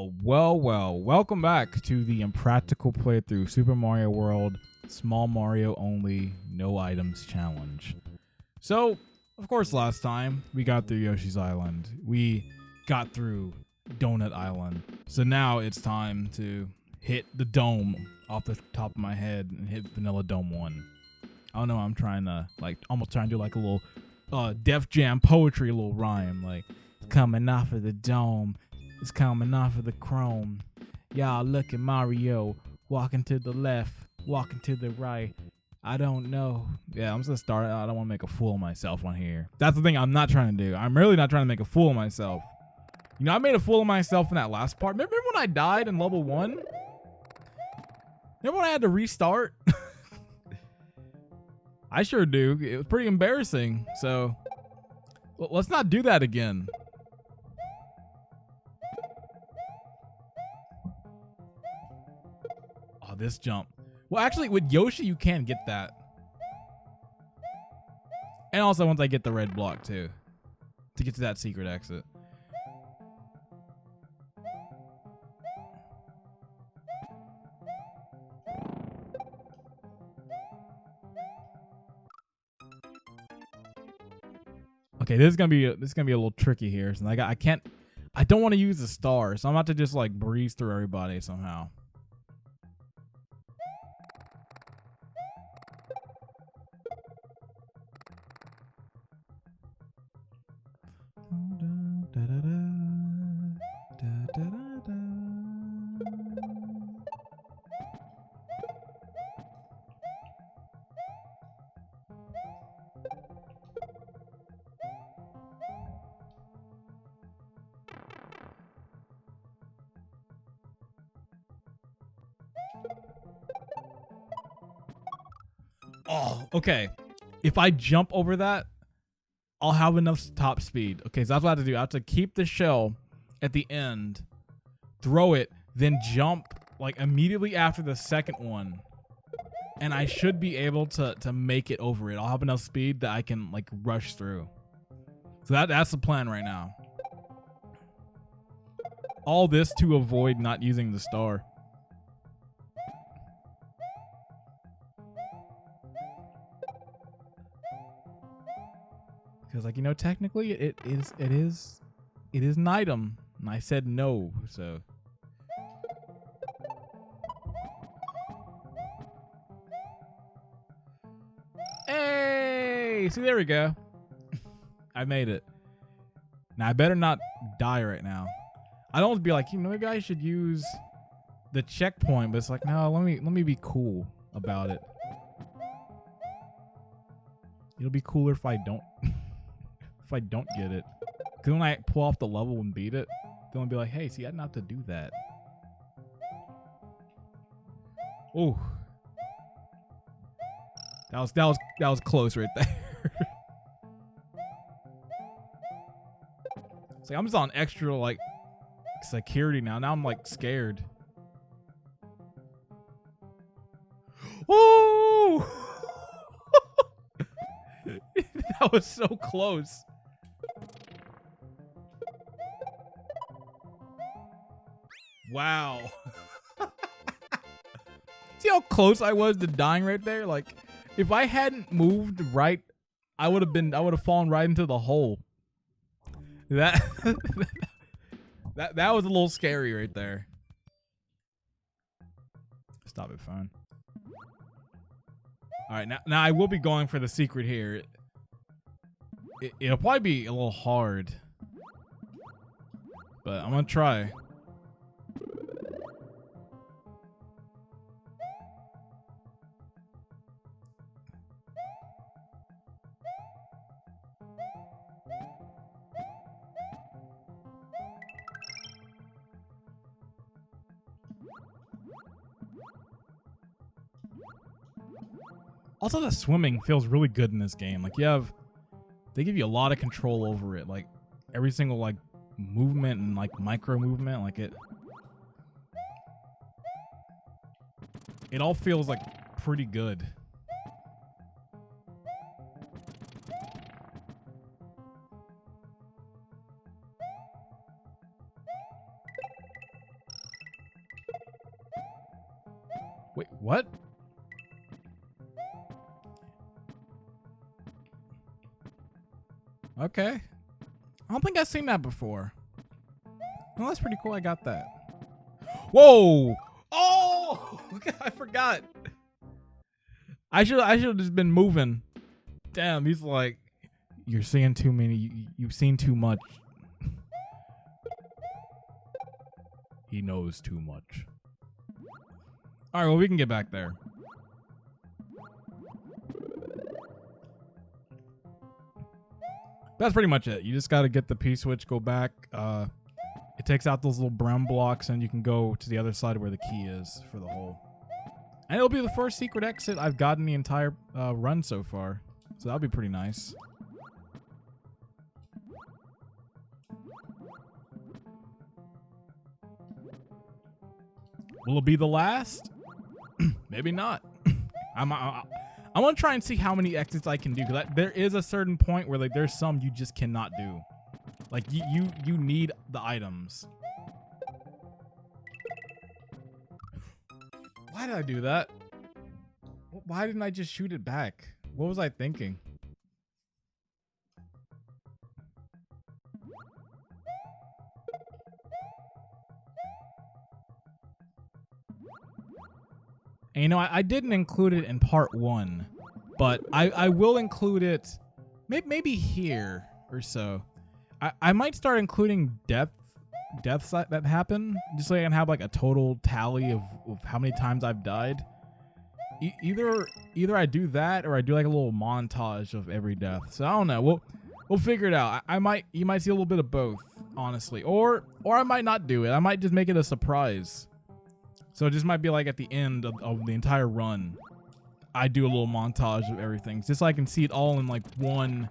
Welcome back to the Impractical playthrough Super Mario World Small Mario Only No Items Challenge. So, of course, last time we got through Yoshi's Island. We got through Donut Island. So now it's time to hit the dome off the top of my head and hit Vanilla Dome 1. I don't know, I'm trying to, almost trying to do like a little Def Jam poetry, little rhyme. Like, coming off of the dome. It's coming off of the chrome. Y'all look at Mario walking to the left, walking to the right. I don't know. Yeah, I'm just gonna start. I don't want to make a fool of myself on here. That's the thing I'm not trying to do. I'm really not trying to make a fool of myself. You know, I made a fool of myself in that last part. Remember when I died in level 1? Remember when I had to restart? I sure do. It was pretty embarrassing. So, let's not do that again. This jump. Well, actually, with Yoshi, you can get that. And also, once I get the red block, too. To get to that secret exit. Okay, this is gonna be a little tricky here. So I don't want to use the star, so I'm about to just like breeze through everybody somehow. Oh, okay. If I jump over that, I'll have enough top speed. Okay, so that's what I have to do. I have to keep the shell at the end, throw it, then jump like immediately after the second one. And I should be able to make it over it. I'll have enough speed that I can like rush through. So that's the plan right now. All this to avoid not using the star. Because, like, you know, technically it is an item, and I said no. So, hey, see, there we go. I made it. Now I better not die right now. I don't want to be like, you know, maybe I should use the checkpoint, but it's like, no, let me be cool about it. It'll be cooler if I don't. If I don't get it. Because when I pull off the level and beat it, they'll be like, hey, see, I didn't have to do that. Ooh. That was close right there. It's like I'm just on extra like security now. Now I'm like scared. Ooh! That was so close. Wow. See how close I was to dying right there? Like, if I hadn't moved right, I would have fallen right into the hole. That that was a little scary right there. Stop it, phone. All right, now I will be going for the secret here. It'll probably be a little hard, but I'm gonna try. Also, the swimming feels really good in this game. Like, they give you a lot of control over it. Like, every single, like, movement and, like, micro movement. Like, it all feels, like, pretty good. Wait, what? Okay. I don't think I've seen that before. Well, that's pretty cool. I got that. Whoa! Oh! I forgot. I should have just been moving. Damn, he's like, you're seeing too many. You've seen too much. He knows too much. All right, well, we can get back there. That's pretty much it. You just got to get the P-switch, go back. It takes out those little brown blocks, and you can go to the other side where the key is for the hole. And it'll be the first secret exit I've gotten the entire run so far. So that'll be pretty nice. Will it be the last? Maybe not. I want to try and see how many exits I can do, because there is a certain point where like there's some you just cannot do. Like you need the items. Why did I do that? Why didn't I just shoot it back? What was I thinking? And, you know, I didn't include it in part 1, but I will include it maybe here or so. I might start including deaths that happen, just so I can have like a total tally of how many times I've died. Either I do that or I do like a little montage of every death. So I don't know. We'll figure it out. You might see a little bit of both, honestly, or I might not do it. I might just make it a surprise. So it just might be like at the end of the entire run, I do a little montage of everything, just so I can see it all in like one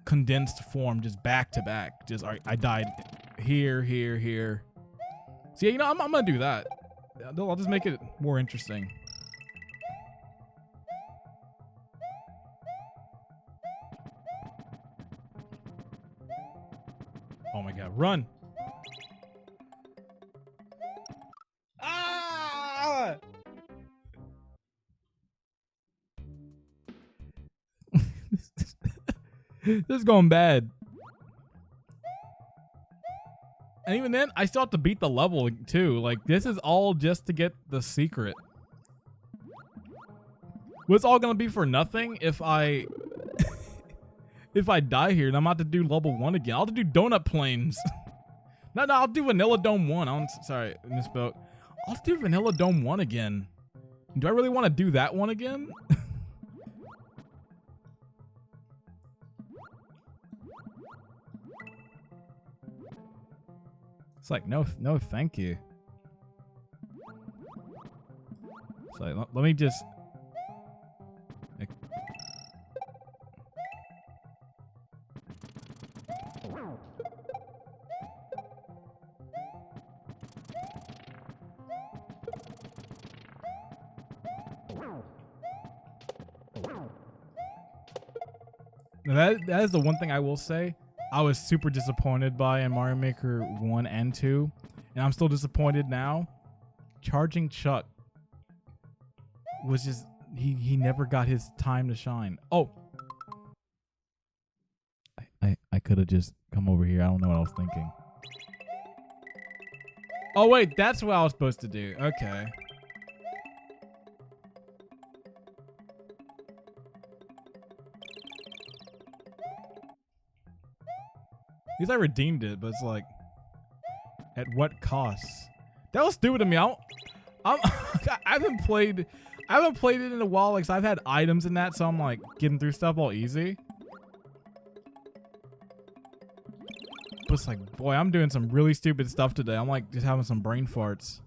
condensed form, just back to back. Just I died here. So yeah, you know, I'm gonna do that. I'll just make it more interesting. Oh my god, run! Ah! This is going bad. And even then, I still have to beat the level too. Like, this is all just to get the secret. What's all gonna be for nothing if I if I die here and I'm about to do level 1 again. I'll have to do donut planes. No, I'll do Vanilla Dome 1. Sorry, I misspoke. I'll do Vanilla Dome 1 again. Do I really want to do that one again? It's like, no, thank you. So let me just... Now that is the one thing I will say I was super disappointed by in Mario Maker 1 and 2, and I'm still disappointed now. Charging Chuck was just, he never got his time to shine. Oh, I could have just come over here. I don't know what I was thinking. Oh wait, that's what I was supposed to do. Okay. At least I redeemed it, but it's like, at what cost? That was stupid to me. I haven't played it in a while. Like, so I've had items in that, so I'm like getting through stuff all easy. But it's like, boy, I'm doing some really stupid stuff today. I'm like just having some brain farts.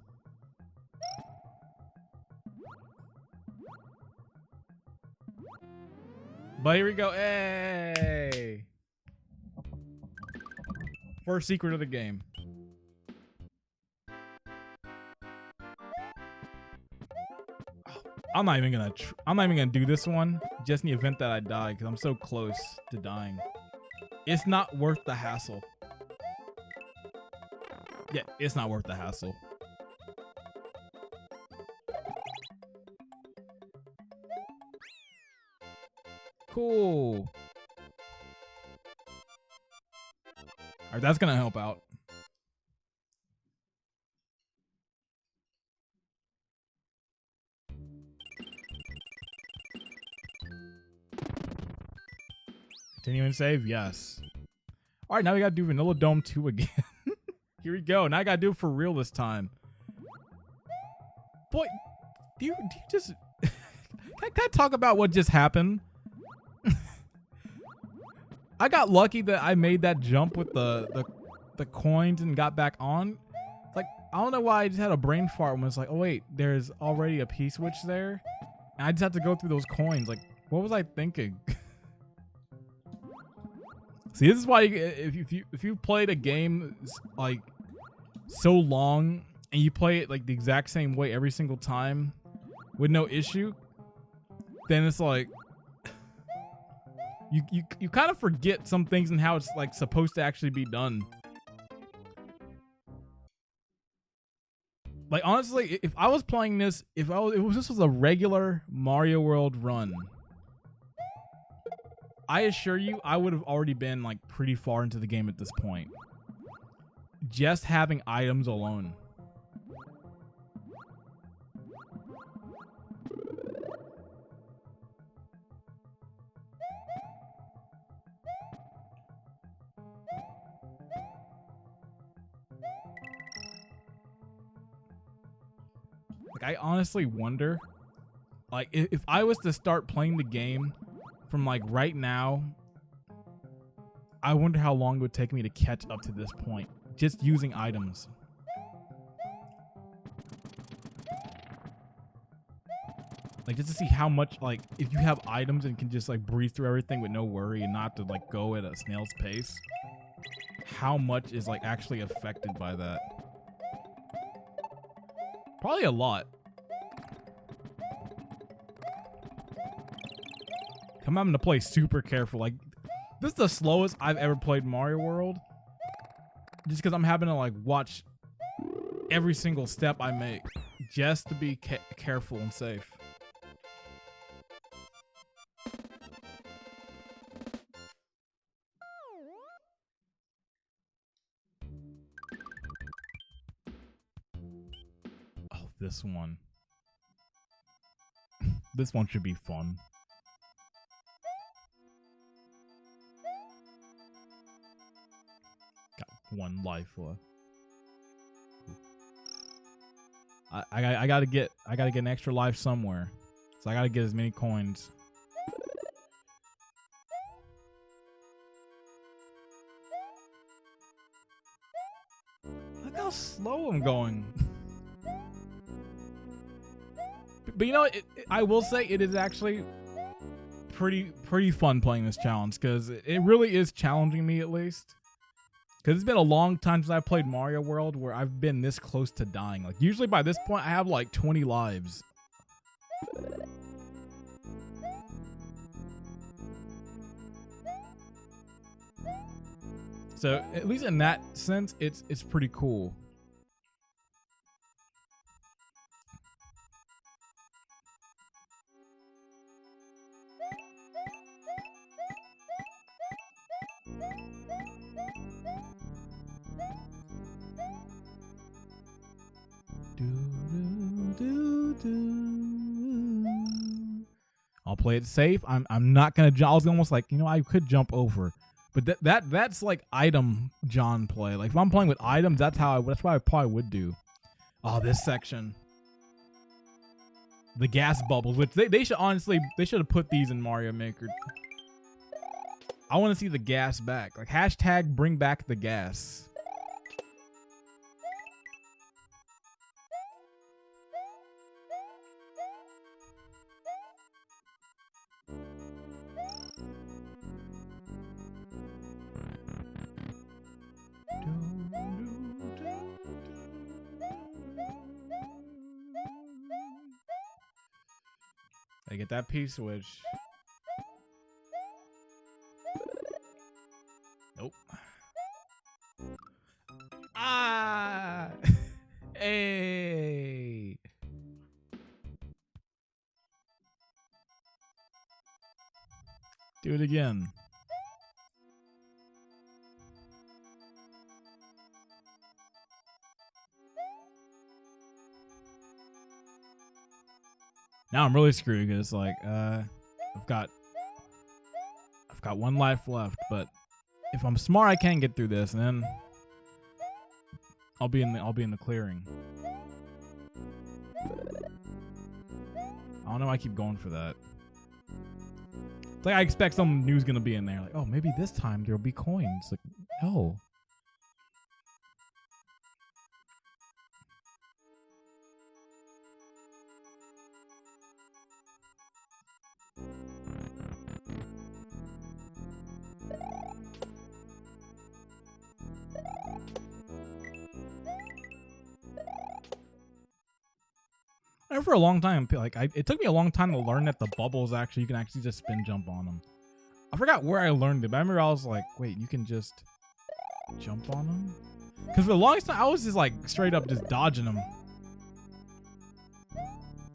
But here we go. Hey! First secret of the game. I'm not even gonna do this one just in the event that I die, because I'm so close to dying. It's not worth the hassle. Yeah, it's not worth the hassle. Cool. All right, that's gonna help out. Continue and save, yes. All right, now we gotta do Vanilla Dome 2 again. Here we go. Now I gotta do it for real this time. Boy, do you just... can I talk about what just happened? I got lucky that I made that jump with the coins and got back on. Like, I don't know why I just had a brain fart when it's like, oh wait, there's already a P-switch there. And I just have to go through those coins. Like, what was I thinking? See, this is why if you played a game like so long and you play it like the exact same way every single time with no issue, then it's like you kind of forget some things and how it's like supposed to actually be done. Like honestly, if I was playing this, if this was a regular Mario World run, I assure you, I would have already been like pretty far into the game at this point. Just having items alone. Like, I honestly wonder, like, if I was to start playing the game from like right now, I wonder how long it would take me to catch up to this point, just using items. Like, just to see how much, like, if you have items and can just like breeze through everything with no worry and not to like go at a snail's pace, how much is like actually affected by that? Probably a lot. I'm having to play super careful. Like, this is the slowest I've ever played Mario World. Just because I'm having to like watch every single step I make just to be careful and safe. Oh, this one. This one should be fun. Got one life left. I gotta get an extra life somewhere. So I gotta get as many coins. Look how slow I'm going. But you know, I will say it is actually pretty fun playing this challenge, because it really is challenging me, at least. Because it's been a long time since I played Mario World where I've been this close to dying. Like, usually by this point I have like 20 lives. So at least in that sense, it's pretty cool. I'll play it safe. I'm not gonna jump. I was almost like, you know, I could jump over, but that's like item John play. Like, if I'm playing with items, that's what I probably would do. Oh, this section, the gas bubbles, which they should honestly, they should have put these in Mario Maker. I want to see the gas back. Like, hashtag bring back the gas. I get that P-switch. Nope. Ah! Hey! again. Now I'm really screwed because like I've got one life left, but if I'm smart I can get through this and then I'll be in the clearing. I don't know why I keep going for that. It's like I expect some news gonna be in there. Like, oh, maybe this time there'll be coins. Like, no. For a long time, like it took me a long time to learn that the bubbles actually you can actually just spin jump on them. I forgot where I learned it, but I remember I was like, wait, you can just jump on them? Because for the longest time, I was just like straight up just dodging them,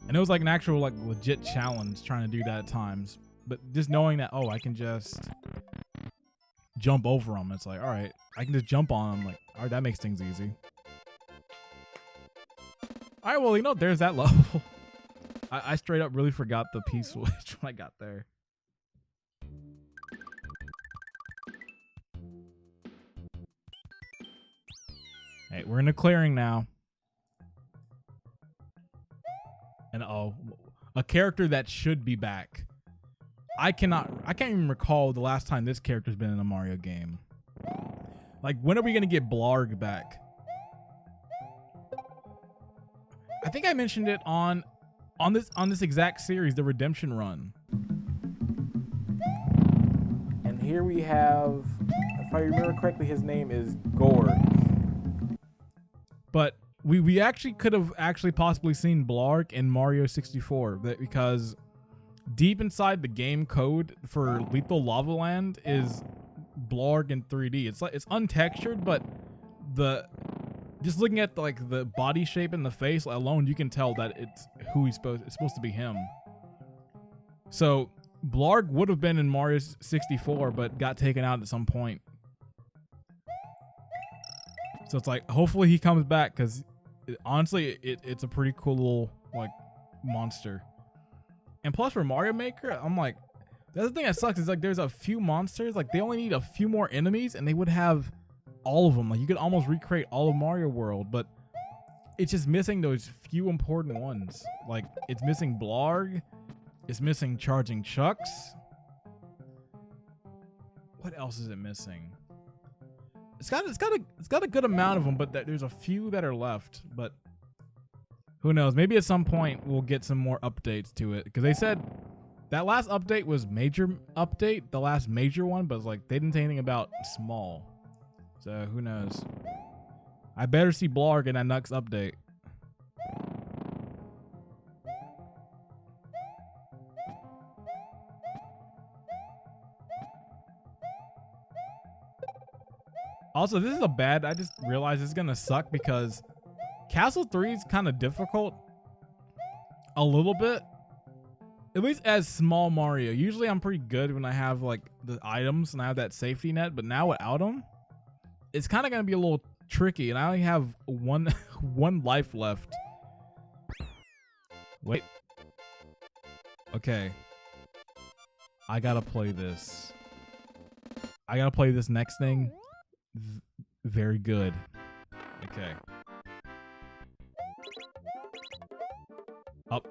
and it was like an actual like legit challenge trying to do that at times. But just knowing that, oh, I can just jump over them, it's like, all right, I can just jump on them. Like, all right, that makes things easy. All right, well, you know, there's that level. I straight up really forgot the P-switch when I got there. Hey, we're in a clearing now. And oh, a character that should be back. I can't even recall the last time this character's been in a Mario game. Like, when are we gonna get Blaarg back? I think I mentioned it on this exact series, the Redemption Run. And here we have, if I remember correctly, his name is Gorg. But we actually could have possibly seen Blaarg in Mario 64, because deep inside the game code for Lethal Lava Land is Blaarg in 3D. It's like it's untextured, but just looking at the body shape and the face alone, you can tell that it's supposed to be him. So Blaarg would have been in Mario 64, but got taken out at some point. So it's like, hopefully he comes back, because honestly, it's a pretty cool little like monster. And plus for Mario Maker, I'm like, the other thing that sucks is like there's a few monsters, like they only need a few more enemies and they would have all of them. Like you could almost recreate all of Mario World, but it's just missing those few important ones. Like it's missing Blaarg, it's missing Charging Chucks. What else is it missing? It's got a good amount of them, but there's a few that are left. But who knows? Maybe at some point we'll get some more updates to it, because they said that last update was major update, the last major one, but it's like they didn't say anything about small. So who knows? I better see Blaarg in that next update. Also, this is I just realized it's gonna suck because Castle 3 is kind of difficult. A little bit. At least as small Mario. Usually I'm pretty good when I have like the items and I have that safety net, but now without them, it's kind of gonna be a little tricky, and I only have one life left. Wait. Okay. I gotta play this. I gotta play this next thing very good. Okay. Up.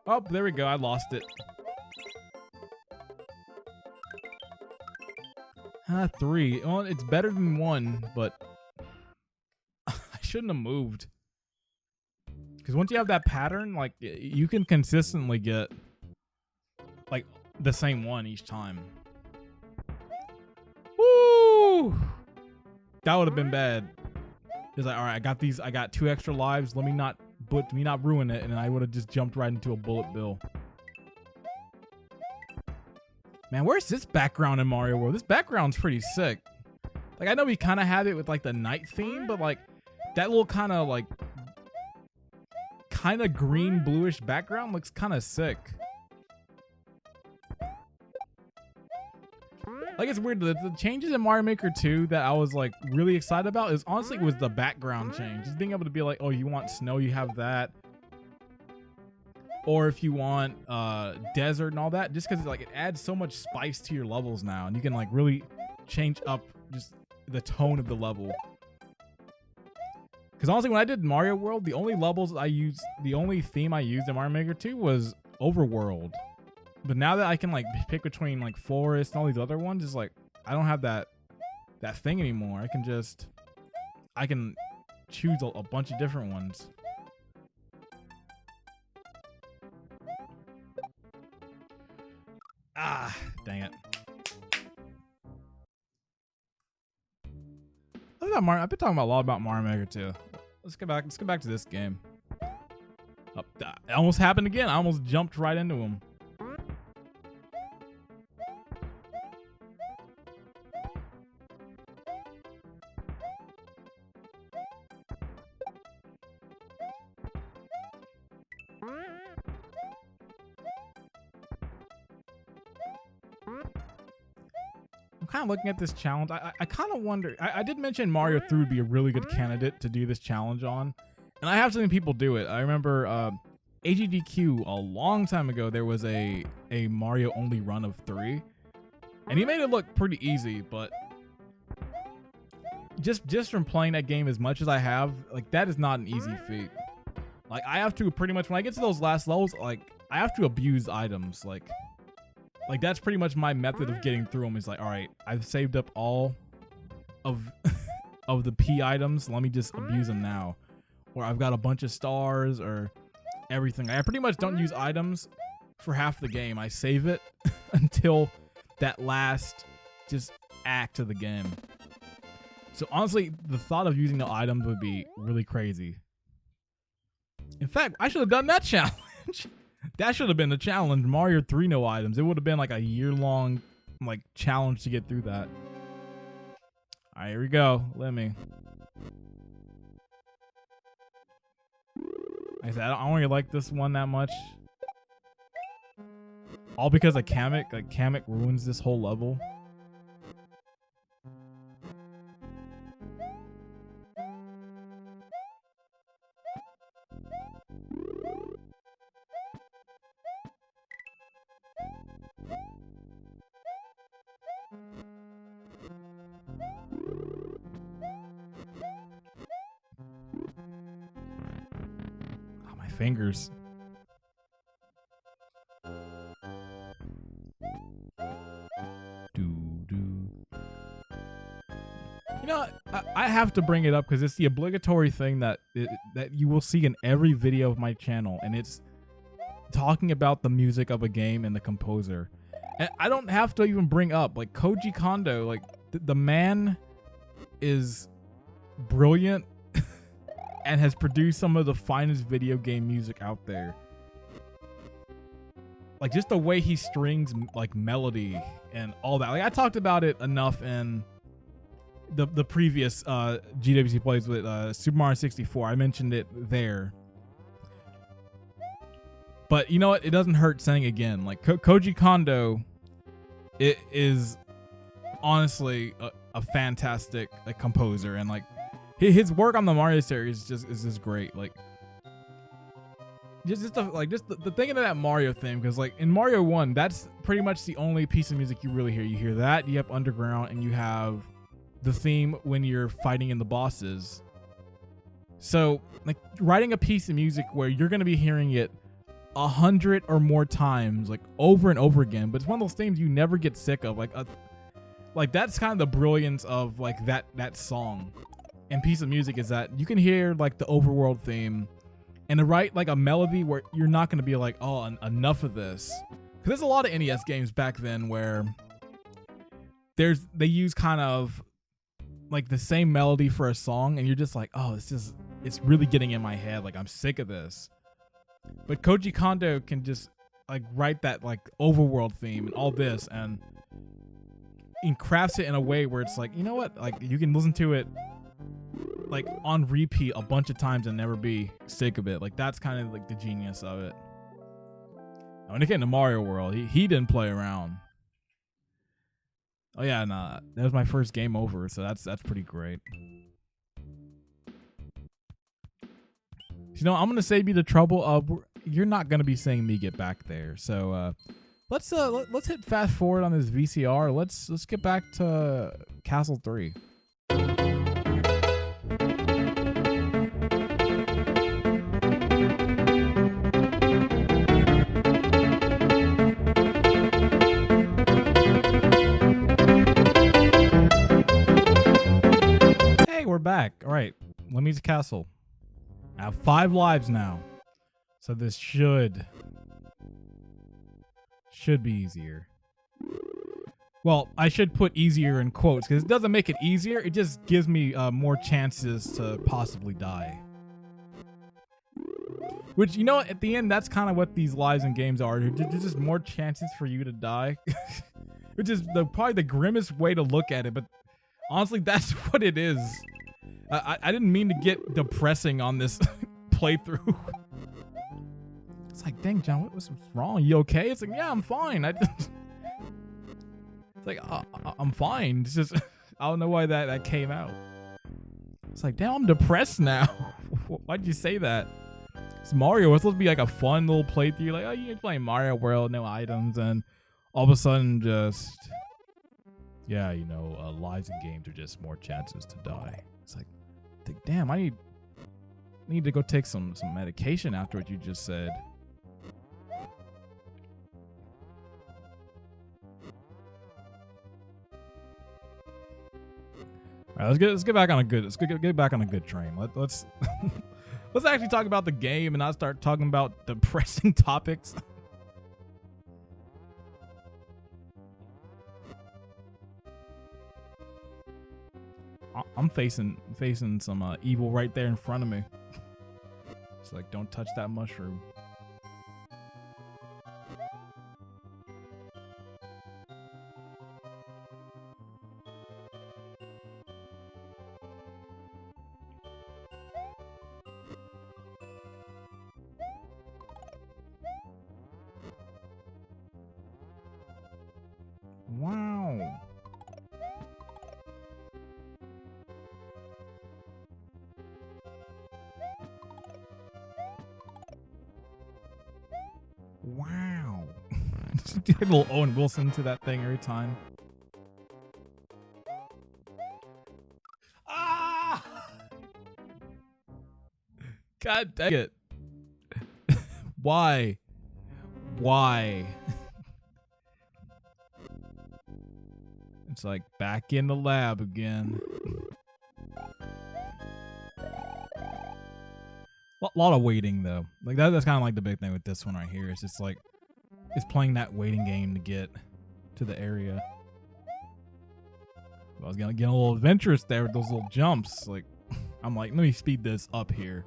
Oh, there we go. I lost it. 3. Well, it's better than 1, but I shouldn't have moved. Because once you have that pattern, like, you can consistently get, like, the same one each time. Woo! That would have been bad. It's like, all right, I got 2 extra lives. Let me not ruin it, and I would have just jumped right into a bullet bill. Man, where's this background in Mario World? This background's pretty sick. Like, I know we kind of have it with like the night theme, but like that little kind of green bluish background looks kind of sick. Like, it's weird. The changes in Mario Maker 2 that I was like really excited about is honestly it was the background change. Just being able to be like, oh, you want snow, you have that. Or if you want desert and all that, just because like it adds so much spice to your levels now, and you can like really change up just the tone of the level. Because honestly, when I did Mario World, the only levels I used, the only theme I used in Mario Maker 2 was Overworld. But now that I can like pick between like Forest and all these other ones, it's like I don't have that thing anymore. I can choose a bunch of different ones. Ah, dang it. Look at Mario. I've been talking a lot about Mario Maker 2. Let's get back to this game. Oh, it almost happened again. I almost jumped right into him. I'm kind of looking at this challenge. I kind of wonder. I did mention Mario 3 would be a really good candidate to do this challenge on. And I have seen people do it. I remember AGDQ a long time ago, there was a Mario only run of 3. And he made it look pretty easy, but just from playing that game as much as I have, like that is not an easy feat. Like I have to pretty much, when I get to those last levels, like I have to abuse items. Like that's pretty much my method of getting through them. Is like, all right, I've saved up all of of the P items. Let me just abuse them now. Or I've got a bunch of stars or everything. I pretty much don't use items for half the game. I save it until that last just act of the game. So honestly, the thought of using the items would be really crazy. In fact, I should have done that challenge. That should have been the challenge. Mario 3 no items. It would have been like a year-long like challenge to get through that. All right, here we go. Let me. Like I said, I don't really like this one that much. All because of Kamek. Like Kamek ruins this whole level. Fingers. You know, I have to bring it up because it's the obligatory thing that you will see in every video of my channel, and it's talking about the music of a game and the composer. And I don't have to even bring up like Koji Kondo. Like the man is brilliant. And has produced some of the finest video game music out there. Like just the way he strings like melody and all that. Like I talked about it enough in the previous GWC plays with Super Mario 64. I mentioned it there. But you know what? It doesn't hurt saying again. Like Koji Kondo, it is honestly a fantastic composer, and like his work on the Mario series is just great. Like just the thinking of that Mario theme, because like in Mario 1, that's pretty much the only piece of music you really hear. You hear that, you have Underground, and you have the theme when you're fighting in the bosses. So like writing a piece of music where you're gonna be hearing it 100 or more times, like over and over again, but it's one of those things you never get sick of. Like that's kind of the brilliance of like that song and piece of music, is that you can hear like the overworld theme and to write like a melody where you're not going to be like, oh, enough of this. Because there's a lot of NES games back then where they use kind of like the same melody for a song, and you're just like, oh, it's really getting in my head. Like I'm sick of this. But Koji Kondo can just like write that like overworld theme and all this, and crafts it in a way where it's like, you know what? Like you can listen to it like on repeat a bunch of times and never be sick of it. Like that's kind of like the genius of it. When it came to Mario World, he didn't play around. Oh yeah, nah, that was my first game over, so that's pretty great. You know, I'm gonna save you the trouble of you're not gonna be seeing me get back there. So let's hit fast forward on this VCR. Let's get back to Castle 3. Hey, we're back. All right, Lemmy's Castle. I have 5 lives now, so this should be easier. Well, I should put easier in quotes because it doesn't make it easier. It just gives me more chances to possibly die. Which, you know, at the end, that's kind of what these lives in games are. There's just more chances for you to die. Which is probably the grimmest way to look at it, but honestly, that's what it is. I didn't mean to get depressing on this playthrough. It's like, dang, John, what's wrong? You okay? It's like, yeah, I'm fine. It's like, I'm fine. It's just, I don't know why that came out. It's like, damn, I'm depressed now. Why'd you say that? It's Mario. It's supposed to be like a fun little playthrough. Like, oh, you're playing Mario World, no items, and all of a sudden just, yeah, you know, lives in games are just more chances to die. It's like, damn, I need to go take some medication after what you just said. All right, let's get back on a good train. Let's let's actually talk about the game and not start talking about depressing topics. I'm facing some evil right there in front of me. It's like, don't touch that mushroom. Wow. Wow. Do a little Owen Wilson to that thing every time. Ah! God dang it. Why? Why? It's like back in the lab again. A lot of waiting though. Like that's kind of like the big thing with this one right here. It's just like it's playing that waiting game to get to the area. I was getting a little adventurous there with those little jumps. Like I'm like, let me speed this up here.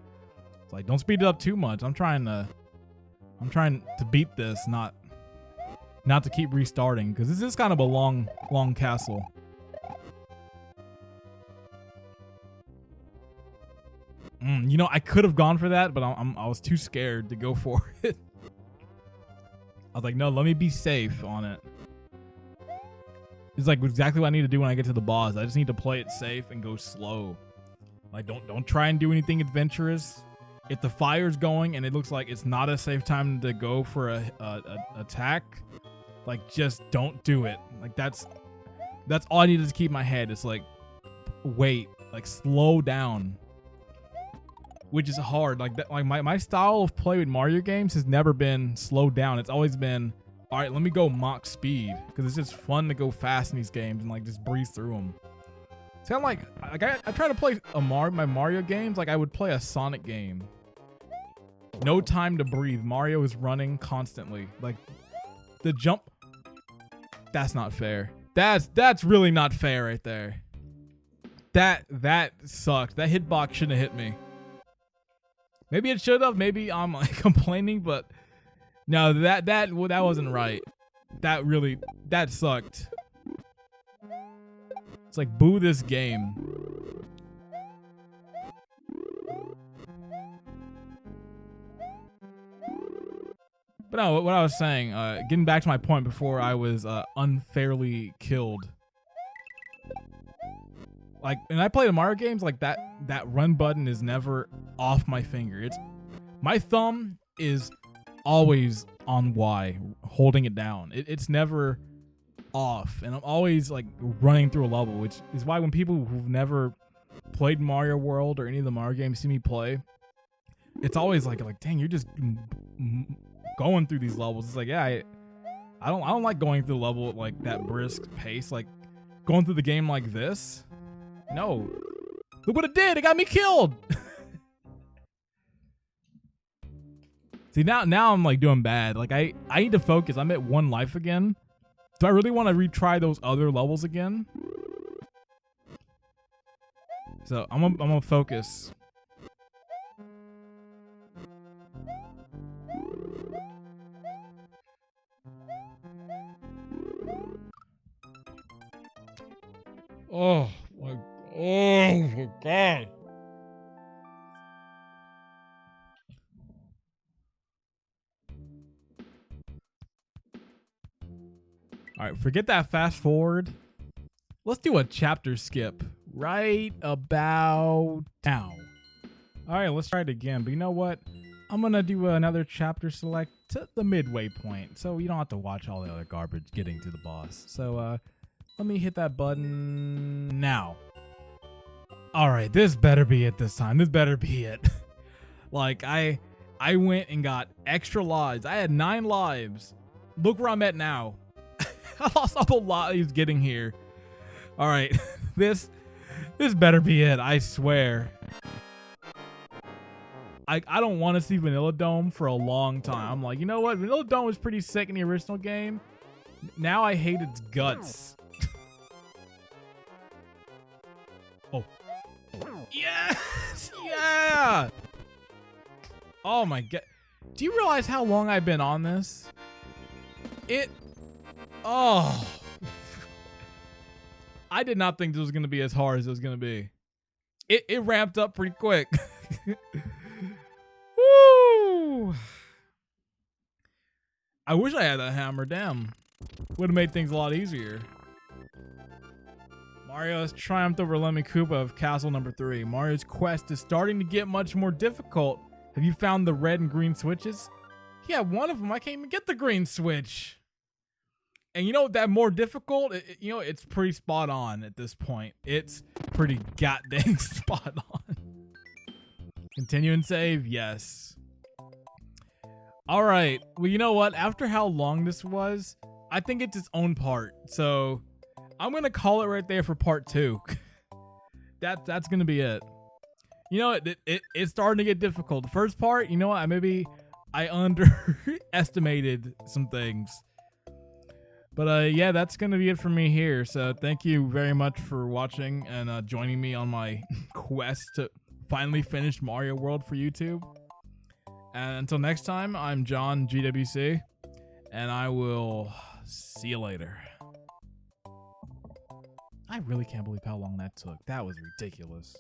It's like, don't speed it up too much. I'm trying to beat this, not to keep restarting, because this is kind of a long castle. You know, I could have gone for that, but I was too scared to go for it. I was like, no, let me be safe on it. It's like exactly what I need to do when I get to the boss. I just need to play it safe and go slow. Like, don't try and do anything adventurous. If the fire's going and it looks like it's not a safe time to go for a attack, like, just don't do it. Like, that's all I needed to keep in my head. It's like, wait, like, slow down. Which is hard. Like that, like my style of play with Mario games has never been slow down. It's always been, all right, let me go mock speed, because it's just fun to go fast in these games and like just breeze through them. It's kind of like I try to play my Mario games like I would play a Sonic game. No time to breathe. Mario is running constantly. Like the jump. That's not fair. That's really not fair right there. That sucked. That hitbox shouldn't have hit me. Maybe it should have. Maybe I'm like complaining, but no, that wasn't right. That sucked. It's like, boo this game. But no, what I was saying, getting back to my point before I was unfairly killed Like, when I play the Mario games, like that run button is never off my finger. My thumb is always on Y, holding it down. It's never off, and I'm always like running through a level, which is why when people who've never played Mario World or any of the Mario games see me play, it's always like dang, you're just going through these levels. It's like, yeah, I don't like going through the level at like that brisk pace, like going through the game like this. No, look what it did. It got me killed. See, now I'm like doing bad. Like I need to focus. I'm at 1 life again. Do I really want to retry those other levels again? So I'm gonna focus. Oh my God. All right, forget that fast forward. Let's do a chapter skip right about now. All right, let's try it again. But you know what? I'm going to do another chapter select to the midway point, so you don't have to watch all the other garbage getting to the boss. So let me hit that button now. All right, this better be it this time. This better be it. Like, I went and got extra lives. I had 9 lives. Look where I'm at now. I lost all the lives getting here. All right, this better be it. I swear. I don't want to see Vanilla Dome for a long time. I'm like, you know what? Vanilla Dome was pretty sick in the original game. Now I hate its guts. Oh. Yes! Yeah! Oh my God. Do you realize how long I've been on this? Oh. I did not think this was going to be as hard as it was going to be. It ramped up pretty quick. Woo! I wish I had that hammer. Damn. Would have made things a lot easier. Mario has triumphed over Lemmy Koopa of Castle Number 3. Mario's quest is starting to get much more difficult. Have you found the red and green switches? Yeah, one of them. I can't even get the green switch. And you know that more difficult? It's pretty spot on at this point. It's pretty goddamn spot on. Continue and save? Yes. All right. Well, you know what? After how long this was, I think it's its own part. So I'm going to call it right there for part 2. That's going to be it. You know, it's starting to get difficult. The first part, you know what? I underestimated some things. But yeah, that's going to be it for me here. So thank you very much for watching and joining me on my quest to finally finish Mario World for YouTube. And until next time, I'm John GWC, and I will see you later. I really can't believe how long that took. That was ridiculous.